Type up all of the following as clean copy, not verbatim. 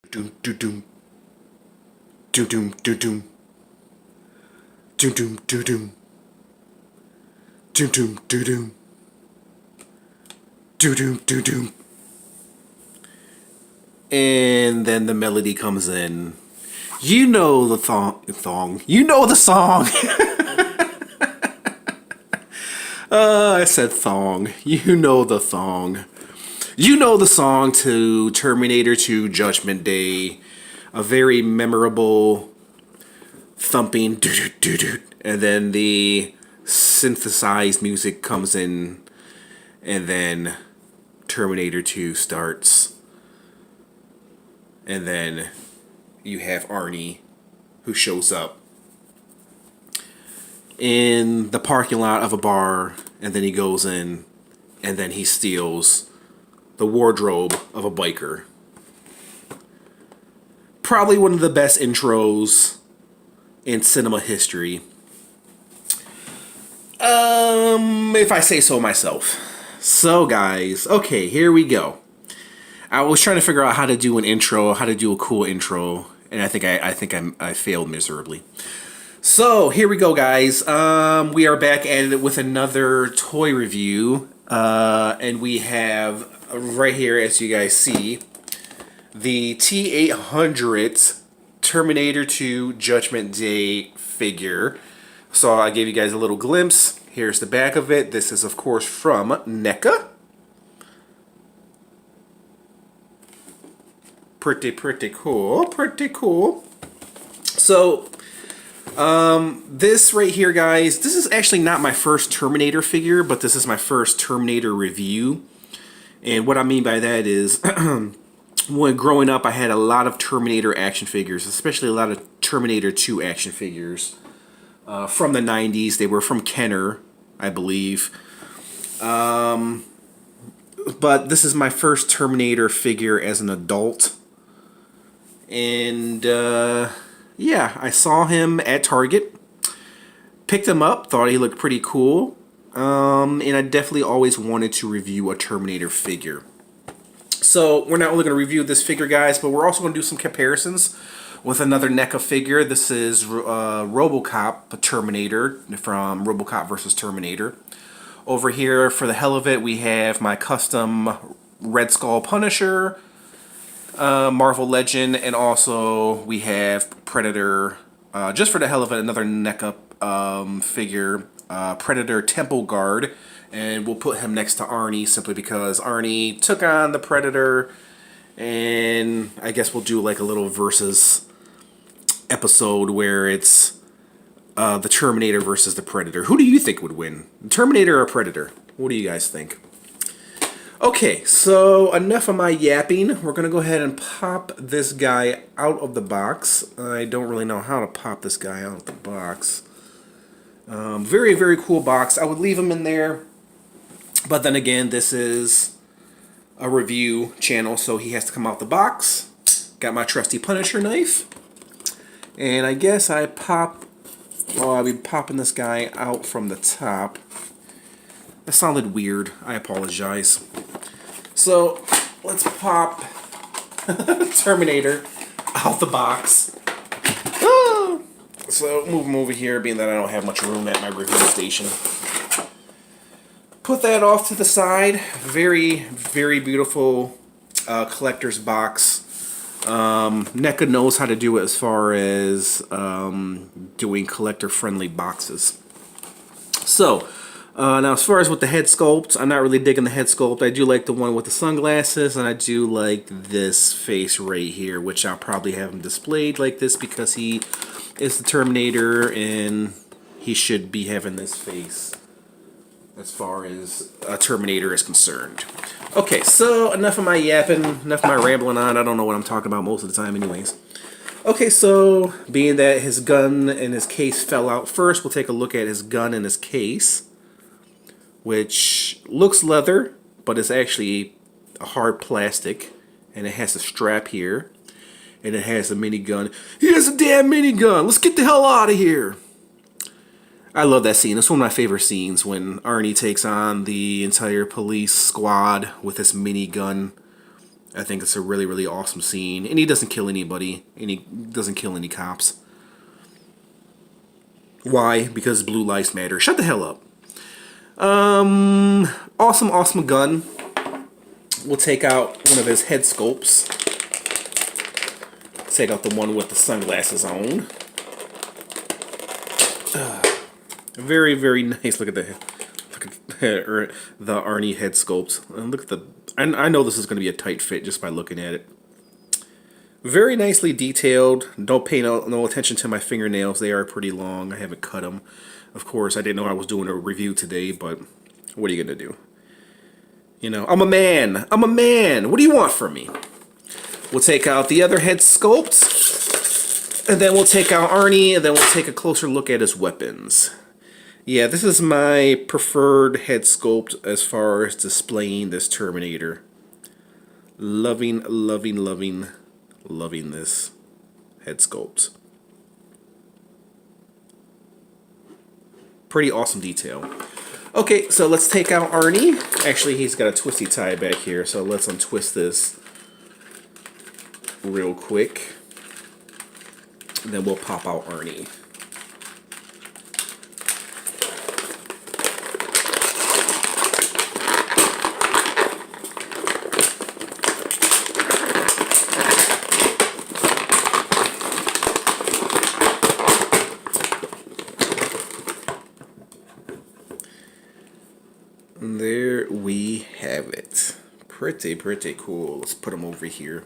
Doom doom doom doom doom doom doom doom doom doom doom doom doom doom doom doom doom doom. And then the melody comes in. You know the thong. You know the song. I said thong. You know the thong. You know the song to Terminator 2 Judgment Day. A very memorable thumping doo-doo-doo-doo. And then the synthesized music comes in. And then Terminator 2 starts. And then you have Arnie, who shows up in the parking lot of a bar, and then he goes in, and then he steals the wardrobe of a biker. Probably one of the best intros in cinema history. If I say so myself. So guys, okay, here we go. I was trying to figure out how to do an intro, how to do a cool intro, and I think I failed miserably. So here we go, guys. We are back at it with another toy review, and we have right here, as you guys see, the T-800 Terminator 2 Judgment Day figure. So I gave you guys a little glimpse. Here's the back of it. This is, of course, from NECA. Pretty cool. Pretty cool. So, this right here, guys, this is actually not my first Terminator figure, but this is my first Terminator review. And what I mean by that is, when growing up, I had a lot of Terminator action figures, especially a lot of Terminator 2 action figures from the 90s. They were from Kenner, I believe. But this is my first Terminator figure as an adult. And, yeah, I saw him at Target, picked him up, thought he looked pretty cool, and I definitely always wanted to review a Terminator figure. So, we're not only going to review this figure, guys, but we're also going to do some comparisons with another NECA figure. This is RoboCop Terminator from RoboCop vs. Terminator. Over here, for the hell of it, we have my custom Red Skull Punisher, Marvel Legend, and also we have Predator, just for the hell of it, another NECA figure, Predator Temple Guard, and we'll put him next to Arnie simply because Arnie took on the Predator, and I guess we'll do like a little versus episode where it's the Terminator versus the Predator. Who do you think would win, Terminator or Predator? What do you guys think? Okay, so enough of my yapping. We're going to go ahead and pop this guy out of the box. I don't really know how to pop this guy out of the box. Very cool box. I would leave him in there. But then again, this is a review channel, so he has to come out the box. Got my trusty Punisher knife. And I guess I'll be popping this guy out from the top. That sounded weird. I apologize. So, let's pop Terminator out the box. Ah! So, move him over here, being that I don't have much room at my review station. Put that off to the side. Very beautiful collector's box. NECA knows how to do it as far as doing collector-friendly boxes. So, now as far as with the head sculpt, I'm not really digging the head sculpt. I do like the one with the sunglasses, and I do like this face right here, which I'll probably have him displayed like this because he is the Terminator, and he should be having this face as far as a Terminator is concerned. Okay, so enough of my yapping, enough of my rambling on. I don't know what I'm talking about most of the time anyways. Okay, so being that his gun and his case fell out first, we'll take a look at his gun and his case, which looks leather, but it's actually a hard plastic, and it has a strap here, and it has a minigun. He has a damn minigun! Let's get the hell out of here! I love that scene. It's one of my favorite scenes when Arnie takes on the entire police squad with this minigun. I think it's a really, really awesome scene. And he doesn't kill anybody. And he doesn't kill any cops. Why? Because blue lives matter. Shut the hell up. Awesome, awesome gun. We'll take out one of his head sculpts. Take out the one with the sunglasses on. Very, very nice. Look at the Arnie head sculpt. And look at the. I know this is going to be a tight fit just by looking at it. Very nicely detailed. Don't pay no attention to my fingernails. They are pretty long. I haven't cut them. Of course, I didn't know I was doing a review today, but what are you going to do? You know, I'm a man. I'm a man. What do you want from me? We'll take out the other head sculpt. And then we'll take out Arnie, and then we'll take a closer look at his weapons. Yeah, this is my preferred head sculpt as far as displaying this Terminator. Loving, loving, loving, loving this head sculpt. Pretty awesome detail. Okay, so let's take out Arnie. Actually, he's got a twisty tie back here, so let's untwist this real quick. And then we'll pop out Arnie. There we have it. Pretty, pretty cool. Let's put them over here.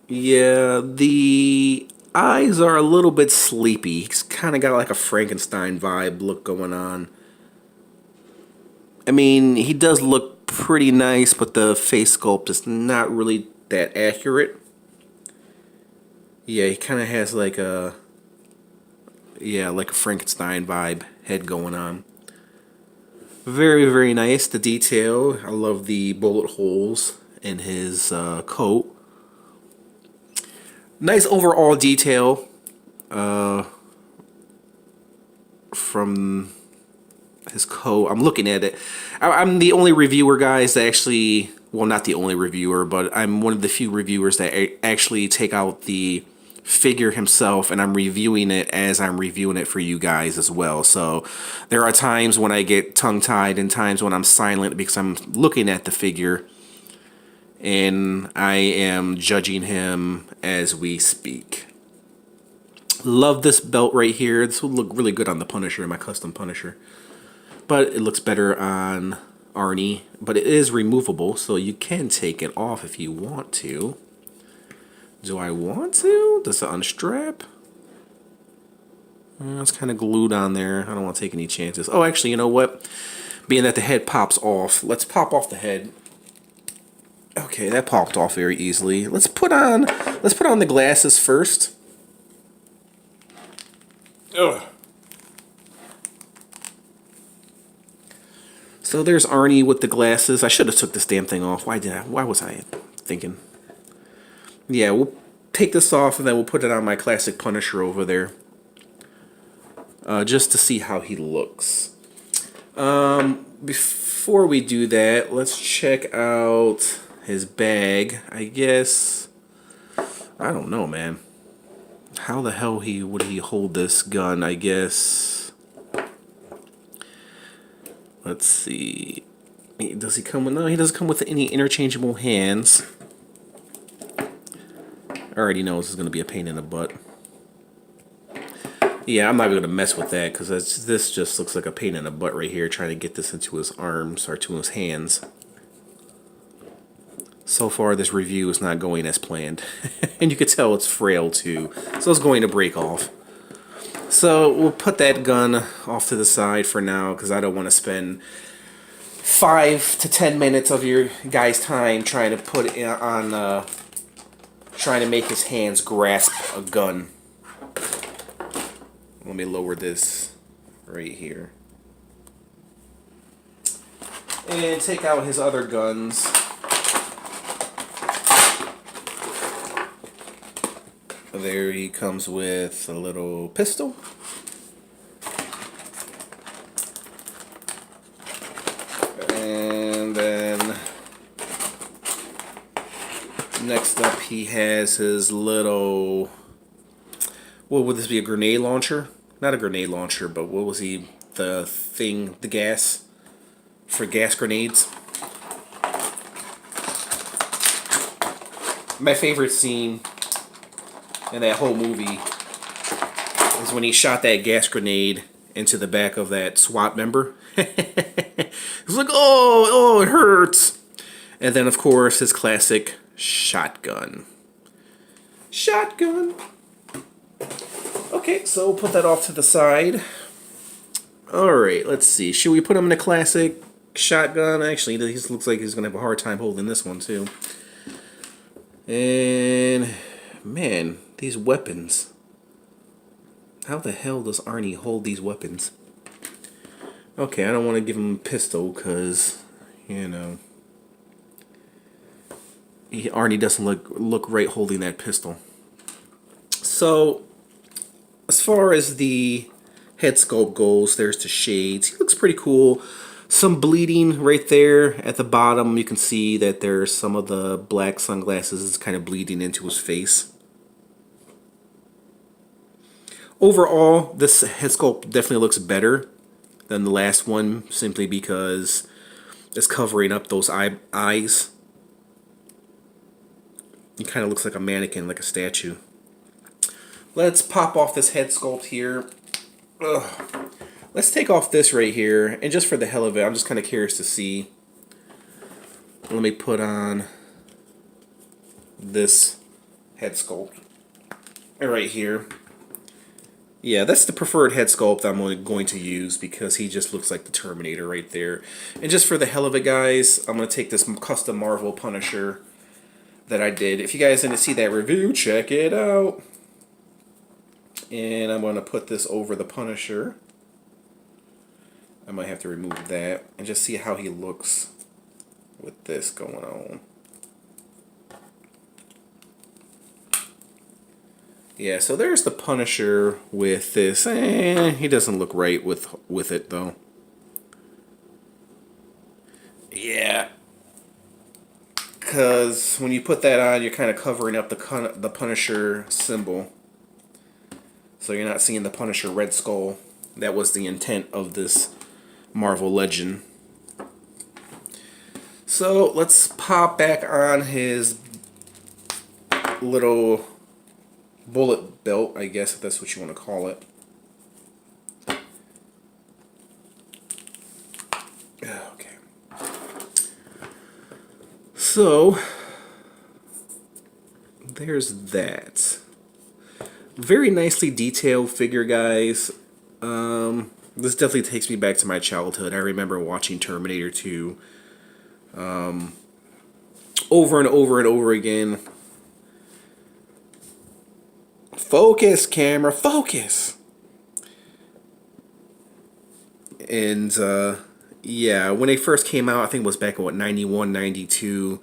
Yeah, the eyes are a little bit sleepy. He's kind of got like a Frankenstein vibe look going on. I mean, he does look pretty nice, but the face sculpt is not really that accurate. Yeah, he kind of has like a... yeah, like a Frankenstein vibe head going on. Very, very nice. The detail. I love the bullet holes in his coat. Nice overall detail from his coat. I'm looking at it. I'm the only reviewer, guys, that actually... well, not the only reviewer, but I'm one of the few reviewers that actually take out the figure himself, and I'm reviewing it as I'm reviewing it for you guys as well. So there are times when I get tongue-tied and times when I'm silent because I'm looking at the figure and I am judging him as we speak. Love this belt right here. This would look really good on the Punisher, my custom Punisher, but it looks better on Arnie. But it is removable, so you can take it off if you want to. Do I want to? Does it unstrap? It's kind of glued on there. I don't want to take any chances. Oh, actually, you know what? Being that the head pops off, let's pop off the head. Okay, that popped off very easily. Let's put on the glasses first. Ugh. So there's Arnie with the glasses. I should have took this damn thing off. Why was I thinking? Yeah, we'll take this off and then we'll put it on my classic Punisher over there. Just to see how he looks. Before we do that, let's check out his bag. I guess... I don't know, man. How the hell would he hold this gun, I guess... Let's see... Does he come with... no, he doesn't come with any interchangeable hands. I already know this is going to be a pain in the butt. Yeah, I'm not going to mess with that because this just looks like a pain in the butt right here, trying to get this into his arms or to his hands. So far, this review is not going as planned. And you can tell it's frail too, so it's going to break off. So we'll put that gun off to the side for now because I don't want to spend 5 to 10 minutes of your guys' time trying to put it on... trying to make his hands grasp a gun. Let me lower this right here. And take out his other guns. There he comes with a little pistol. And then Next up, he has his little... What would this be, a grenade launcher? Not a grenade launcher, but what was he? The thing, the gas, for gas grenades. My favorite scene in that whole movie is when he shot that gas grenade into the back of that SWAT member. He's like, oh, it hurts. And then, of course, his classic shotgun. Shotgun. Okay, so we'll put that off to the side. Alright, let's see. Should we put him in a classic shotgun? Actually, he looks like he's going to have a hard time holding this one, too. And, man, these weapons. How the hell does Arnie hold these weapons? Okay, I don't want to give him a pistol because, you know, Arnie doesn't look right holding that pistol. So, as far as the head sculpt goes, there's the shades. He looks pretty cool. Some bleeding right there at the bottom. You can see that there's some of the black sunglasses is kind of bleeding into his face. Overall, this head sculpt definitely looks better than the last one, simply because it's covering up those eyes. He kind of looks like a mannequin, like a statue. Let's pop off this head sculpt here. Ugh. Let's take off this right here, and just for the hell of it, I'm just kind of curious to see. Let me put on this head sculpt right here. Yeah, that's the preferred head sculpt I'm going to use because he just looks like the Terminator right there. And just for the hell of it, guys, I'm going to take this custom Marvel Punisher that I did. If you guys didn't see that review, check it out. And I'm going to put this over the Punisher. I might have to remove that and just see how he looks with this going on. Yeah, so there's the Punisher with this. He doesn't look right with it, though. Yeah. Because when you put that on, you're kind of covering up the Punisher symbol. So you're not seeing the Punisher Red Skull. That was the intent of this Marvel Legend. So let's pop back on his little bullet belt, I guess, if that's what you want to call it. Okay. So there's that. Very nicely detailed figure, guys. This definitely takes me back to my childhood. I remember watching Terminator 2 over and over and over again. Focus, camera, focus! And, yeah, when they first came out, I think it was back in, what, 91, 92,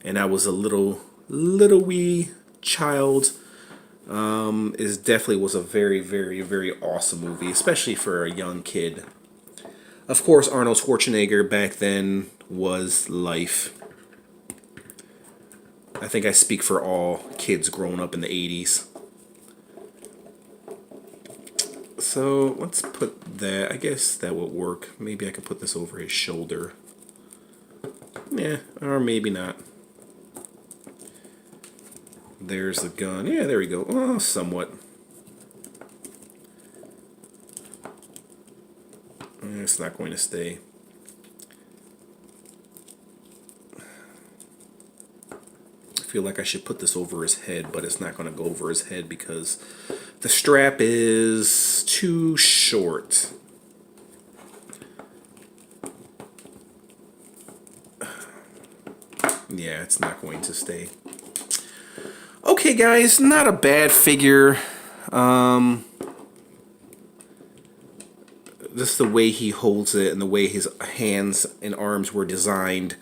and I was a little wee child. It definitely was a very, very, very awesome movie, especially for a young kid. Of course, Arnold Schwarzenegger back then was life. I think I speak for all kids growing up in the 80s. So let's put that. I guess that would work. Maybe I could put this over his shoulder. Yeah, or maybe not. There's the gun. Yeah, there we go. Oh, somewhat. It's not going to stay. I feel like I should put this over his head, but it's not going to go over his head because the strap is too short. Yeah, it's not going to stay. Okay, guys, not a bad figure. Just the way he holds it and the way his hands and arms were designed.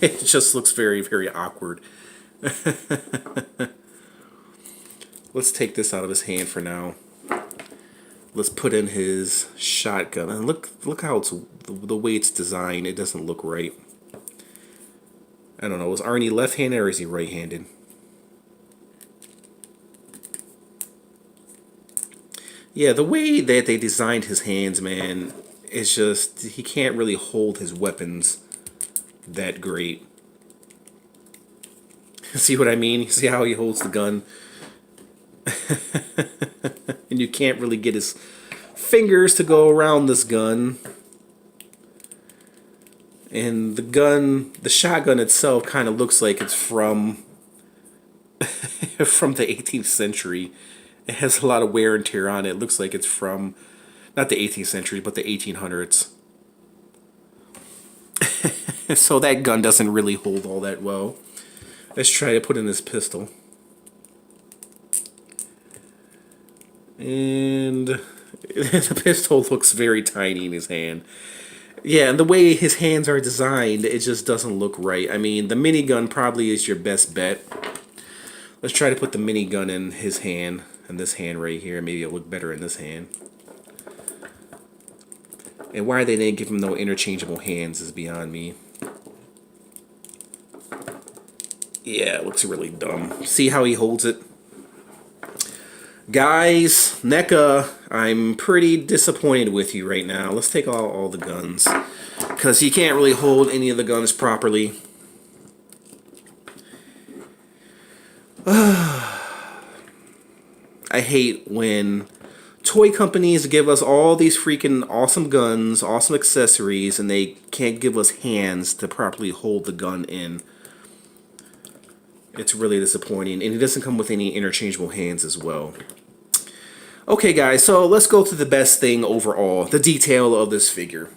It just looks very, very awkward. Let's take this out of his hand for now. Let's put in his shotgun. And look how it's the way it's designed. It doesn't look right. I don't know, was Arnie left-handed or is he right-handed? Yeah, the way that they designed his hands, man, it's just, he can't really hold his weapons that great. See what I mean? See how he holds the gun? And you can't really get his fingers to go around this gun. And the gun, the shotgun itself kind of looks like it's from from the 18th century. It has a lot of wear and tear on it. It looks like it's from, not the 18th century, but the 1800s. So that gun doesn't really hold all that well. Let's try to put in this pistol. And the pistol looks very tiny in his hand. Yeah, and the way his hands are designed, it just doesn't look right. I mean, the minigun probably is your best bet. Let's try to put the minigun in his hand, and this hand right here. Maybe it'll look better in this hand. And why they didn't give him no interchangeable hands is beyond me. Yeah, it looks really dumb. See how he holds it? Guys, NECA, I'm pretty disappointed with you right now. Let's take all the guns, because he can't really hold any of the guns properly. I hate when toy companies give us all these freaking awesome guns, awesome accessories, and they can't give us hands to properly hold the gun in. It's really disappointing, and it doesn't come with any interchangeable hands as well. Okay, guys, so let's go to the best thing overall, the detail of this figure.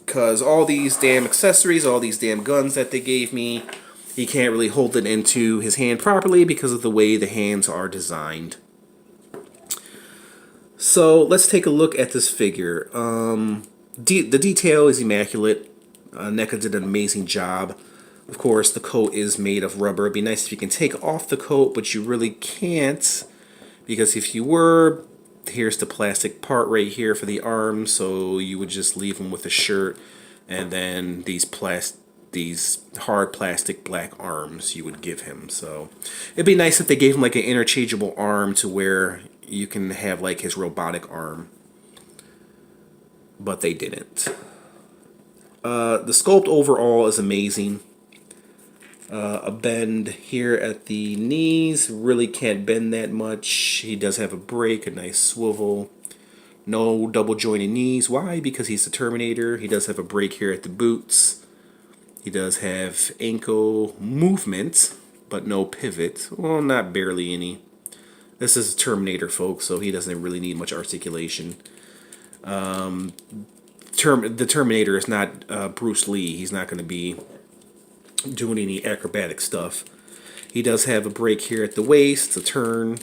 Because all these damn accessories, all these damn guns that they gave me, he can't really hold it into his hand properly because of the way the hands are designed. So let's take a look at this figure. The detail is immaculate. NECA did an amazing job. Of course, the coat is made of rubber. It'd be nice if you can take off the coat, but you really can't. Because if you were, here's the plastic part right here for the arms, so you would just leave them with a shirt, and then these hard plastic black arms you would give him. So it'd be nice if they gave him like an interchangeable arm to where you can have like his robotic arm, but they didn't. The sculpt overall is amazing. A bend here at the knees, really can't bend that much. He does have a break, a nice swivel. No double jointed knees. Why? Because he's the Terminator. He does have a break here at the boots. He does have ankle movement, but no pivot. Well, not barely any. This is a Terminator, folks, so he doesn't really need much articulation. The Terminator is not Bruce Lee. He's not going to be doing any acrobatic stuff. He does have a break here at the waist, a turn.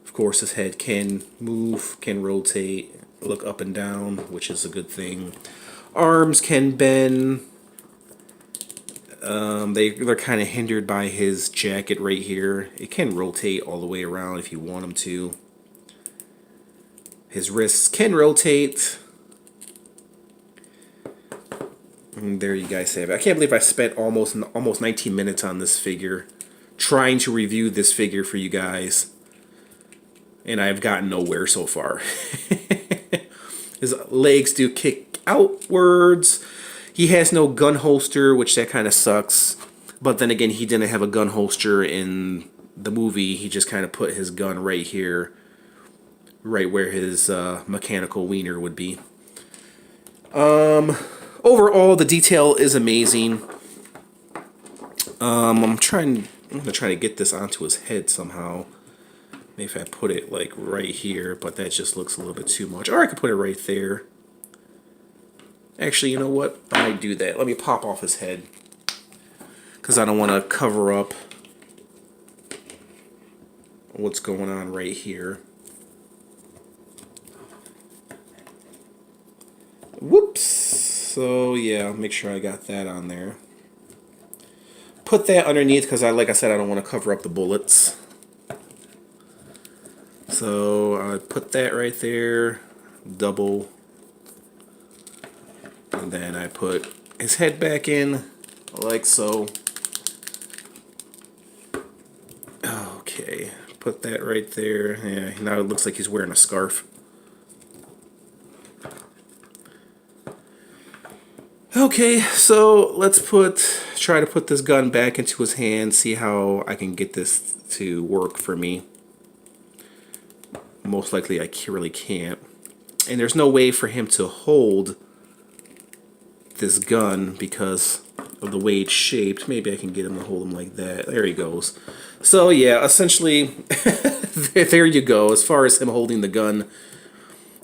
Of course, his head can move, can rotate, look up and down, which is a good thing. Arms can bend. They're kind of hindered by his jacket right here. It can rotate all the way around if you want him to. His wrists can rotate. And there you guys have it. I can't believe I spent almost 19 minutes on this figure, trying to review this figure for you guys, and I've gotten nowhere so far. His legs do kick outwards. He has no gun holster, which that kind of sucks. But then again, he didn't have a gun holster in the movie. He just kind of put his gun right here, right where his mechanical wiener would be. Overall, the detail is amazing. I'm gonna try to get this onto his head somehow. Maybe if I put it like right here, but that just looks a little bit too much. Or I could put it right there. Actually, you know what? I might do that. Let me pop off his head, because I don't want to cover up what's going on right here. Whoops. So yeah, make sure I got that on there. Put that underneath because like I said, I don't want to cover up the bullets. So I put that right there, double, and then I put his head back in like so. Okay, put that right there. Yeah, now it looks like he's wearing a scarf. Okay, so let's try to put this gun back into his hand, see how I can get this to work for me. Most likely I really can't. And there's no way for him to hold this gun because of the way it's shaped. Maybe I can get him to hold him like that. There he goes. So yeah, essentially, there you go, as far as him holding the gun.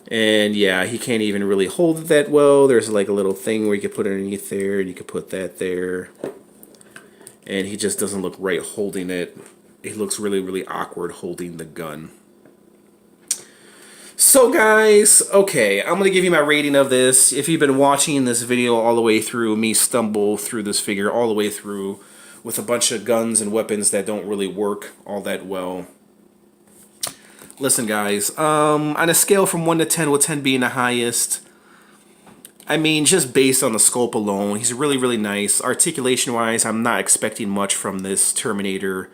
And yeah, he can't even really hold it that well. There's like a little thing where you could put it underneath there, and you could put that there. And he just doesn't look right holding it. He looks really, really awkward holding the gun. So guys, okay, I'm going to give you my rating of this. If you've been watching this video all the way through, me stumble through this figure all the way through with a bunch of guns and weapons that don't really work all that well. Listen guys, on a scale from 1 to 10, with 10 being the highest, I mean, just based on the sculpt alone, he's really, really nice. Articulation-wise, I'm not expecting much from this Terminator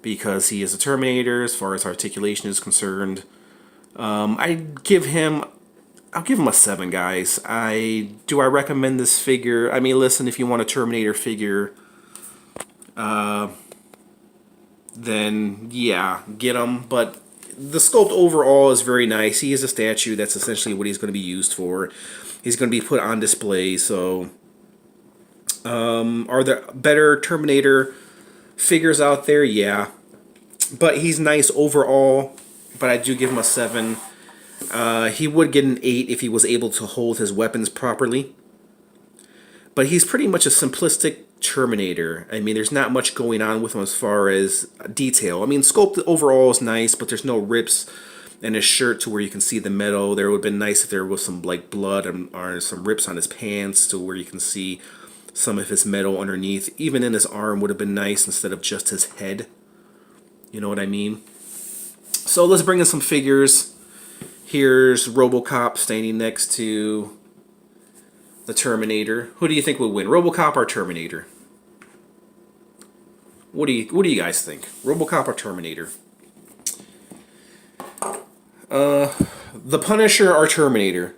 because he is a Terminator as far as articulation is concerned. I'll give him a 7, guys. Do I recommend this figure? I mean, listen, if you want a Terminator figure, then yeah, get him. But the sculpt overall is very nice. He is a statue. That's essentially what he's going to be used for. He's going to be put on display. So, are there better Terminator figures out there? Yeah, but he's nice overall. But I do give him a 7. He would get an 8 if he was able to hold his weapons properly. But he's pretty much a simplistic Terminator. I mean, there's not much going on with him as far as detail. I mean, sculpt overall is nice, but there's no rips in his shirt to where you can see the metal. There would have been nice if there was some like blood or some rips on his pants to where you can see some of his metal underneath. Even in his arm would have been nice instead of just his head. You know what I mean? So let's bring in some figures. Here's RoboCop standing next to the Terminator. Who do you think would win, RoboCop or Terminator? What do you guys think? RoboCop or Terminator? The Punisher or Terminator?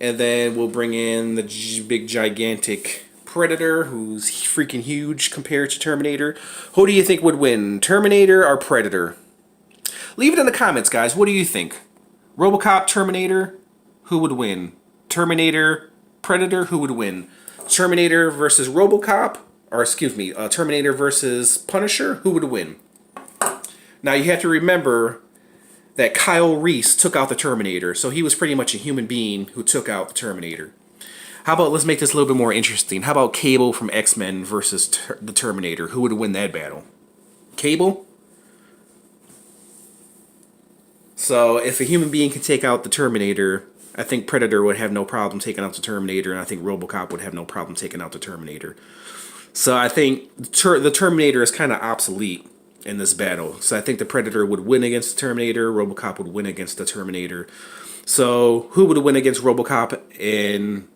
And then we'll bring in the big gigantic Predator, who's freaking huge compared to Terminator. Who do you think would win, Terminator or Predator? Leave it in the comments, guys. What do you think? RoboCop, Terminator, who would win? Terminator, Predator, who would win? Terminator versus RoboCop, or excuse me, Terminator versus Punisher, who would win? Now you have to remember that Kyle Reese took out the Terminator, so he was pretty much a human being who took out the Terminator. How about let's make this a little bit more interesting? How about Cable from X-Men versus the Terminator? Who would win that battle? Cable? So if a human being can take out the Terminator, I think Predator would have no problem taking out the Terminator, and I think RoboCop would have no problem taking out the Terminator. So I think the Terminator is kind of obsolete in this battle. So I think the Predator would win against the Terminator, RoboCop would win against the Terminator. So who would win against RoboCop and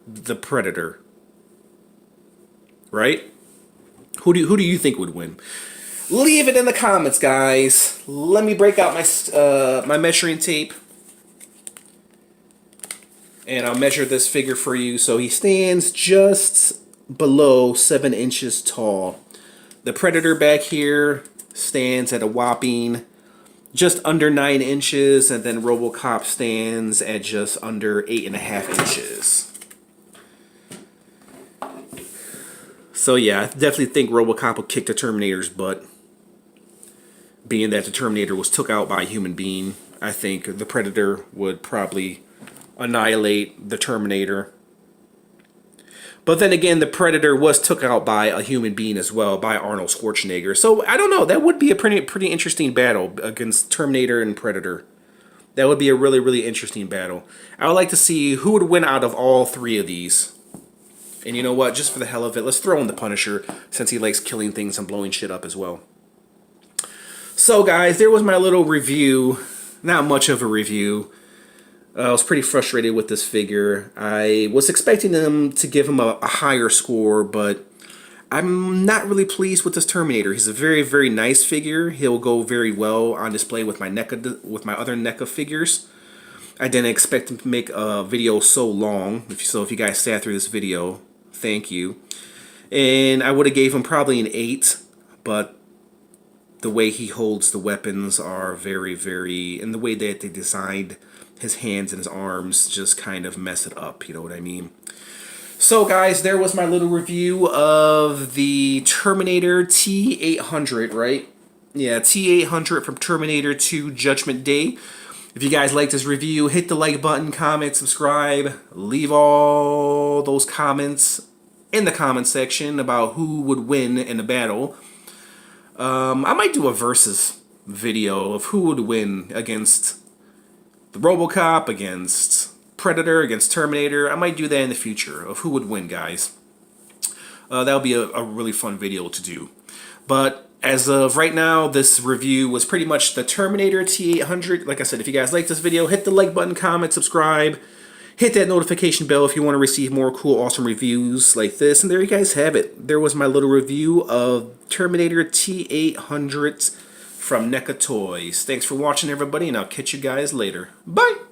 the Predator? Right? Who do you think would win? Leave it in the comments, guys. Let me break out my my measuring tape, and I'll measure this figure for you. So he stands just below 7 inches tall. The Predator back here stands at a whopping just under 9 inches, and then RoboCop stands at just under 8.5 inches. So yeah, I definitely think RoboCop will kick the Terminator's butt. Being that the Terminator was took out by a human being, I think the Predator would probably annihilate the Terminator. But then again, the Predator was took out by a human being as well, by Arnold Schwarzenegger. So I don't know, that would be a pretty interesting battle against Terminator and Predator. That would be a really, really interesting battle. I would like to see who would win out of all 3 of these. And you know what? Just for the hell of it, let's throw in the Punisher, since he likes killing things and blowing shit up as well. So guys, there was my little review. Not much of a review. I was pretty frustrated with this figure. I was expecting them to give him a higher score, but I'm not really pleased with this Terminator. He's a very, very nice figure. He'll go very well on display with my other NECA figures. I didn't expect him to make a video so long. So if you guys sat through this video, thank you. And I would have gave him probably an 8, but the way he holds the weapons are very, very, and the way that they designed his hands and his arms just kind of mess it up, you know what I mean? So guys, there was my little review of the Terminator T-800, right? Yeah, T-800 from Terminator 2 Judgment Day. If you guys like this review, hit the like button, comment, subscribe, leave all those comments in the comment section about who would win in a battle. I might do a versus video of who would win against the RoboCop, against Predator, against Terminator. I might do that in the future of who would win, guys. That'll be a really fun video to do. But as of right now, this review was pretty much the Terminator T-800. Like I said, if you guys like this video, hit the like button, comment, subscribe. Hit that notification bell if you want to receive more cool, awesome reviews like this. And there you guys have it. There was my little review of Terminator T-800 from NECA Toys. Thanks for watching, everybody, and I'll catch you guys later. Bye!